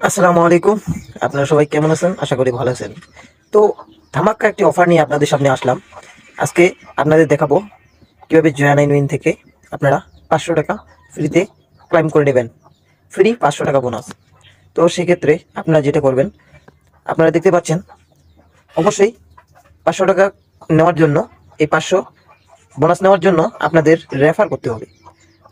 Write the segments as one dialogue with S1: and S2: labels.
S1: আসসালামু আলাইকুম। আপনারা সবাই কেমন আছেন? আশা করি ভালো আছেন। তো ধামাক্কা একটি অফার নিয়ে আপনাদের সামনে আসলাম। আজকে আপনাদের দেখাবো কিভাবে জয়া9 উইন থেকে আপনারা 500 টাকা ফ্রিতে ক্লাইম করে নেবেন। ফ্রি 500 টাকা বোনাস। তো সেক্ষেত্রে আপনারা যেটা করবেন, আপনারা দেখতে পাচ্ছেন অবশ্যই 500 টাকা নেওয়ার জন্য, এই 500 বোনাস নেওয়ার জন্য আপনাদের রেফার করতে হবে।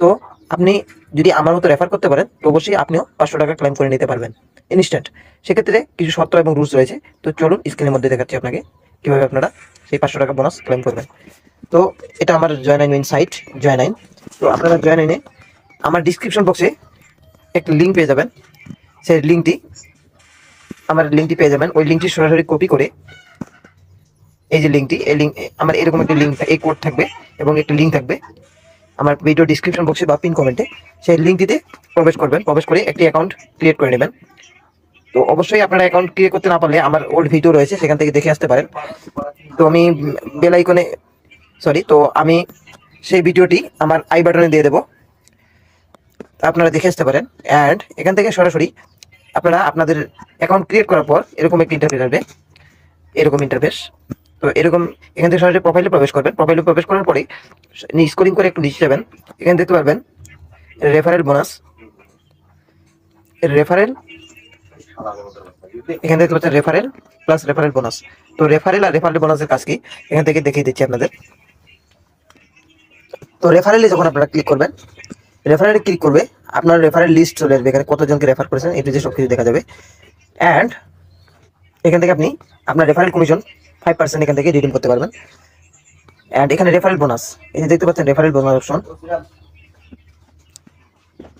S1: তো আপনি যদি আমার মতো রেফার করতে পারেন তো অবশ্যই আপনিও 500 টাকা ক্লেম করে নিতে পারবেন ইনস্ট্যান্ট। সেক্ষেত্রে কিছু শর্ত এবং রুলস রয়েছে। তো চলুন স্ক্রিনের মধ্যে দেখাচ্ছি আপনাকে কিভাবে আপনারা সেই 500 টাকা বোনাস ক্লেম করবেন। তো এটা আমার জয়9 উইন সাইট, জয়9। তো আপনারা জয়9-এ আমার ডিসক্রিপশন বক্সে একটা লিঙ্ক পেয়ে যাবেন। সেই লিঙ্কটি পেয়ে যাবেন। ওই লিঙ্কটি সরাসরি কপি করে এই যে লিঙ্কটি, এই লিঙ্ক আমার এরকম একটা লিঙ্ক, এই কোড থাকবে এবং একটা লিঙ্ক থাকবে আমার ভিডিও ডিসক্রিপশন বক্সে বা পিন কমেন্টে। সেই লিঙ্কটিতে প্রবেশ করবেন, প্রবেশ করে একটি অ্যাকাউন্ট ক্রিয়েট করে নেবেন। তো অবশ্যই আপনারা অ্যাকাউন্ট ক্রিয়েট করতে না পারলে আমার ওল্ড ভিডিও রয়েছে, সেখান থেকে দেখে আসতে পারেন। তো আমি বেল আইকনে তো আমি সেই ভিডিওটি আমার আই বাটনে দিয়ে দেবো, আপনারা দেখে আসতে পারেন। অ্যান্ড এখান থেকে সরাসরি আপনারা আপনাদের অ্যাকাউন্ট ক্রিয়েট করার পর এরকম একটি ইন্টারফেস আসবে, এরকম ইন্টারফেস। তো এরকম এখান থেকে সরাসরি প্রোফাইলে প্রবেশ করবেন। প্রোফাইলে প্রবেশ করার পরে স্ক্রলিং করে একটু নিচে যাবেন। এখানে দেখতে পারবেন রেফারেল বোনাস, রেফারেল, এখানে দেখতে পাচ্ছেন রেফারেল প্লাস রেফারেল বোনাস। তো রেফারেল আর রেফারেল বোনাসের কাজ কি এখান থেকে দেখিয়ে দিচ্ছি আপনাদের। তো রেফারেলে যখন আপনারা ক্লিক করবেন, রেফারেলে ক্লিক করবে আপনার রেফারেল লিস্ট চলে আসবে। এখানে কতজনকে রেফার করেছেন এই যে সব কিছু দেখা যাবে। অ্যান্ড এখান থেকে আপনি আপনার রেফারেল কমিশন 5% এখান থেকে রিডিম করতে পারবেন। অ্যান্ড এখানে রেফারেল বোনাস, এই যে দেখতে পাচ্ছেন রেফারেল বোনাস অপশন,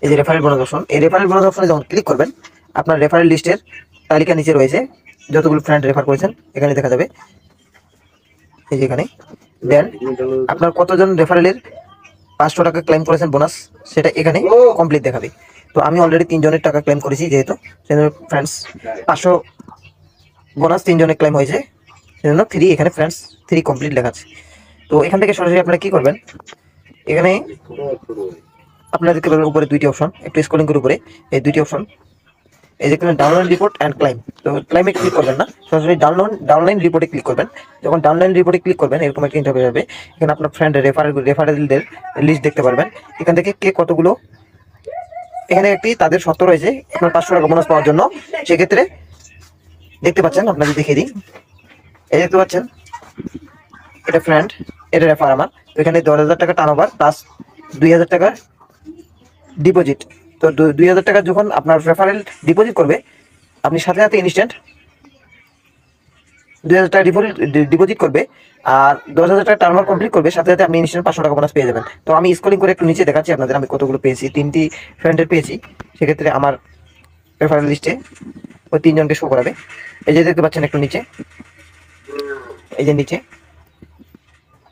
S1: এই যে রেফারেল বোনাস অপশন, এই রেফারেল বোনাস অপশনে যখন ক্লিক করবেন আপনার রেফারেল লিস্টের তালিকা নিচে রয়েছে, যতগুলো ফ্রেন্ড রেফার করেছেন এখানে দেখা যাবে। এই যে এখানে দেন আপনার কতজন রেফারেলের 500 টাকা ক্লেম করেছেন বোনাস, সেটা এখানে কমপ্লিট দেখাবে। তো আমি অলরেডি 3 জনের টাকা ক্লেম করেছি, যেহেতু ফ্রেন্ডস 500 বোনাস 3 জনের ক্লেম হয়েছে, সেজন্য 3 এখানে ফ্রেন্ডস 3 কমপ্লিট লেখাচ্ছে। তো এখান থেকে সরাসরি আপনারা কি করবেন, এখানে আপনারা দেখতে পাবেন উপরে দুইটি অপশন, একটু স্ক্রলিং করে উপরে এই দুইটি অপশন, এই যে ডাউনলাইন রিপোর্ট অ্যান্ড ক্লাইম। তো ক্লাইমে ক্লিক করবেন না, সরাসরি ডাউনলাইন রিপোর্টে ক্লিক করবেন। যখন ডাউনলাইন রিপোর্টে ক্লিক করবেন এরকম একটা ইন্টারফেস হবে। এখানে আপনার ফ্রেন্ড রেফারেলদের লিস্ট দেখতে পারবেন। এখান থেকে কে কতগুলো, এখানে একটি তাদের শর্ত রয়েছে আপনার 500 টাকা বোনাস পাওয়ার জন্য। সেক্ষেত্রে দেখতে পাচ্ছেন, আপনাদের দেখিয়ে দিই, এই দেখতে পাচ্ছেন এটা ফ্রেন্ড, এটা রেফার আমার। তো এখানে 10,000 টাকা টার্নওভার প্লাস 2,000 টাকা ডিপোজিট। তো 2,000 টাকা যখন আপনার রেফারেল ডিপোজিট করবে, আপনি সাথে সাথে ইনস্ট্যান্ট 2,000 টাকা ডিপোজিট করবে আর 10,000 টাকা টার্নওভার কমপ্লিট করবে, সাথে সাথে আপনি ইনস্ট্যান্ট 500 টাকা বোনাস পেয়ে যাবেন। তো আমি স্ক্রলিং করে একটু নিচে দেখাচ্ছি আপনাদের আমি কতগুলো পেয়েছি। 3টি ফ্রেন্ডের পেয়েছি, সেক্ষেত্রে আমার রেফারেল লিস্টে ওই 3 জনকে শো করাবে। এই যে দেখতে পাচ্ছেন একটু নিচে, এই যে নিচে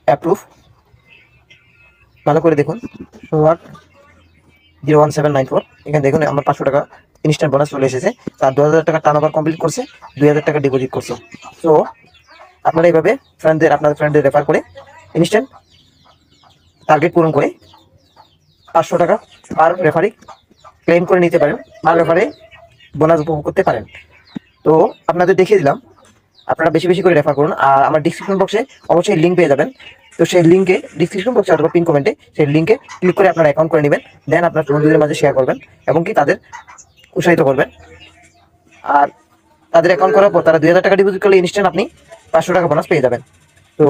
S1: অ্যাপ্রুভ, ভালো করে দেখুন, 01794, এখানে দেখুন আমার 500 টাকা ইনস্ট্যান্ট বোনাস চলে এসেছে। তার 2,000 টাকা টার্নওভার কমপ্লিট করছে, 2,000 টাকা ডিপোজিট করছে। সো আপনারা এইভাবে আপনাদের ফ্রেন্ডদের রেফার করে ইনস্ট্যান্ট টার্গেট পূরণ করে 500 টাকা পার রেফারি ক্লেম করে নিতে পারেন, পার রেফারে বোনাস উপভোগ করতে পারেন। তো আপনাদের দেখিয়ে দিলাম, আপনারা বেশি বেশি করে রেফার করুন। আর আমার ডিসক্রিপশন বক্সে অবশ্যই লিঙ্ক পেয়ে যাবেন। তো সেই লিঙ্কে ডিসক্রিপশন বক্সে অথবা পিন কমেন্টে সেই লিঙ্কে ক্লিক করে আপনারা অ্যাকাউন্ট করে নেবেন। দেন আপনার বন্ধুদের মাঝে শেয়ার করবেন এবং কি তাদের উৎসাহিত করবেন। আর তাদের অ্যাকাউন্ট করার পর তারা 2,000 টাকা ডিপোজিট করলে ইনস্ট্যান্ট আপনি 500 টাকা বোনাস পেয়ে যাবেন। তো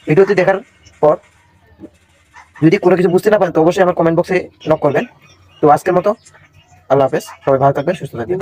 S1: ভিডিওটি দেখার পর যদি কোনো কিছু বুঝতে না পারেন তো অবশ্যই আমার কমেন্ট বক্সে নক করবেন। তো আজকের মতো আল্লাহ হাফেজ, সবাই ভালো থাকবেন, সুস্থ থাকবেন।